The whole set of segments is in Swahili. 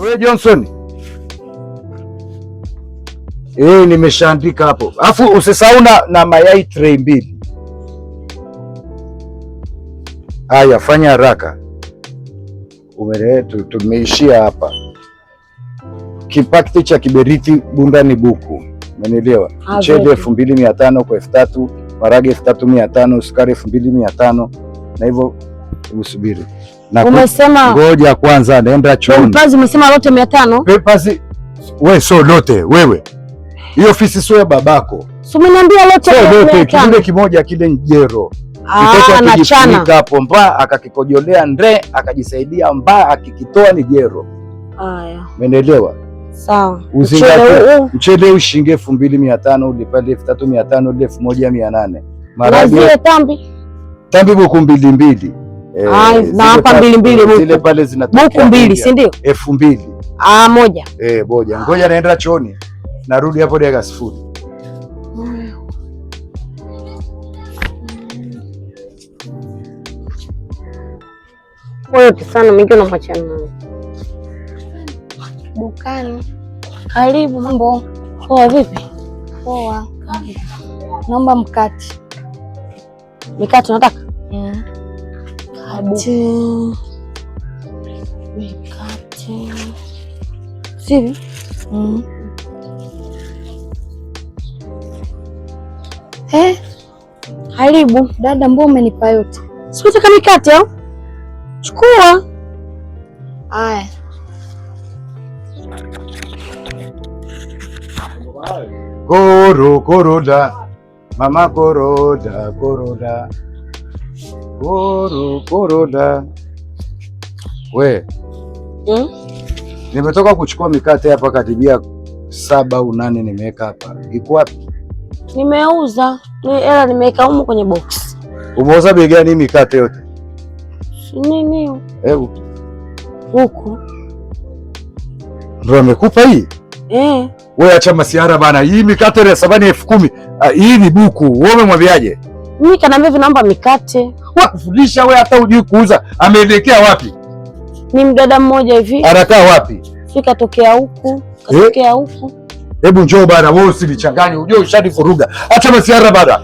Wewe Johnson. Nimeshaandika hapo. Alafu usisahau na mayai tray 2. Haya, fanya haraka. Tumeishia hapa. Kipakiti cha kiberiti bunda ni buku. Umenielewa? Mchele 2500 kwa 3000, marage 3500, sukari 2500 na hivyo usubiri. Na umesema ngoja kwanza naenda chooni. Papers umesema lote 500? Papers wewe sio lote wewe. Hiyo ofisi sio ya babako. Si umeniambia lote 500. Kile kimoja kile njero. Kitoto hapo mbaa akakikojolea ndre akajisaidia mbaa akikitoa ni jero. Haya. Umeelewa? Sawa. Mchele ushinge 2500 ulipale 3500 ile 1800. Marage tambi buku 2. Na hapa 2 zile pale zinatoka buku 2 si ndio? 2000. Moja. Moja. Ngoja naenda chooni. Narudi hapo dakika 0. Wewe sana mimi na machana dukani. Karibu. Mambo poa? Vipi? Poa. Naomba mkate. Mikate unataka? Mikate. Sivi? Karibu dada, mbona umenipa yote? Si unataka mikate au? Chukua. Haya. Koroda. Mama koroda. Koroda. We. Nimetoka kuchukua mikate hapa karibia 7 au 8 nimeweka hapa. Iko wapi? Nimeuza. Hela nimeweka huko kwenye box. Umeuza bei gani mikate yote? Nini? Hebu. Huko. Ndio amekupa hii? Wewe acha masiara bana. Hii mikate ya 10,000. Hii ni buku. Wewe umemwambiaje? Mimi kanaambia vinaomba mikate. Kufundisha wewe hata hujui kuuza. Ameelekea wapi? Ni mdada mmoja hivi. Anakaa wapi? Fika tokea huku. Katokea huku. Hebu njoo bana, wewe usinichanganye. Unajua ushanivuruga. Acha masiara bana.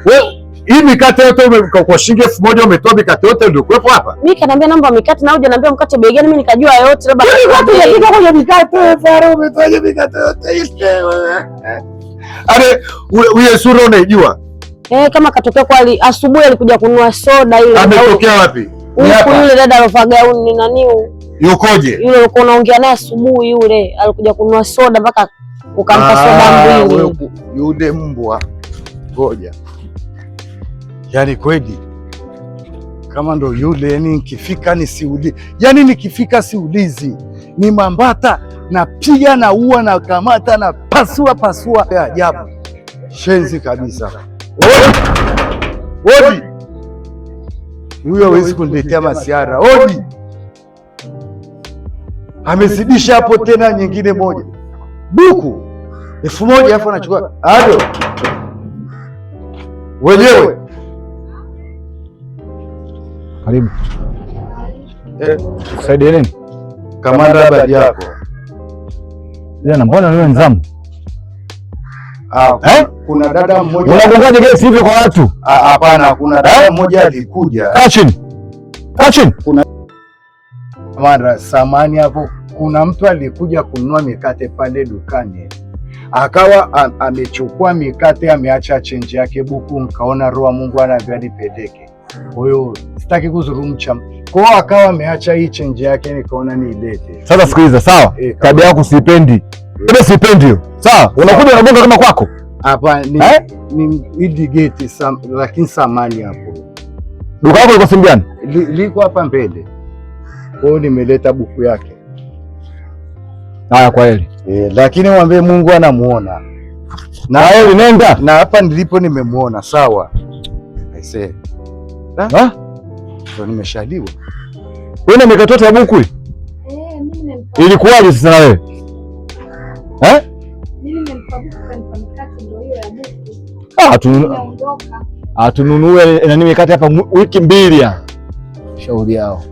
Wewe hii mikate yote kwa shilingi 1000 umetoa mikate yote ndio kuepo hapa? Mimi kanaambia namba mikate na hujaniambia mkate bei gani, mimi nikajua yote labda. Unapika kwenye mikate, Faro umetoaje mikate yote ile? Are wewe sura unaijua? Kama katokea kwa asubuhi alikuja kununua soda ile. Ametokea wapi? Ni hapa. Yule dada alivaa gauni ni nani? Yukoje? Yule ulikuwa unaongea naye asubuhi yule, alikuja kununua soda mpaka ukampa soda 2. Yule mbwa. Ngoja. Yaani kweli kama ndo yule, yani nikifika nisiulizi, yani nikifika siulizi, ni mambata napiga na ua na kamata na pasua ya ajabu. Shenzi kabisa. Odi huyo hawezi kuniletea masiara. Odi amezidisha hapo tena nyingine moja buku 1000 alafu anachukua ado wenyewe. Karibu. Saidie nini? Kamanda, habari yako? Jana mbona wewe nzamu? Kuna dada mmoja. Unagongaje gesi hivi kwa watu? Hapana, kuna dada mmoja alikuja. Kaa chini. Kuna kamanda, samani hapo. Kuna mtu alikuja kununua mikate pale dukani. Akawa amechukua mikate, ameacha change yake buku, nikaona roho Mungu anaambia nipeleke. Kwa hiyo sitaki kuzurumcha. Kwa hiyo akawa ameacha hii change yake, nikaona niilete. Sasa sikiliza, sawa? Tabia yako sipendi. Mimi sipendi hiyo. Sawa? Unakuja unagonga kama kwako? Hapa ni hidi gate lakini samani hapo. Duka lako liko sehemu gani? Liko hapa mbele. Kwa hiyo nimeleta buku yake. Haya, kwa heri. Lakini mwambie Mungu anamuona. Na wewe nenda. Na hapa nilipo nimemuona, sawa? Aisee. Ndio nimeshaliwa. Wewe umekatoa ya buku hii? Mimi nimempa. Ilikuwaje sasa na wewe? Mimi nimempa buku kanipa mikate ndio hiyo ya buku. Atununue na nimekata hapa wiki 2 ya. Shauri yao.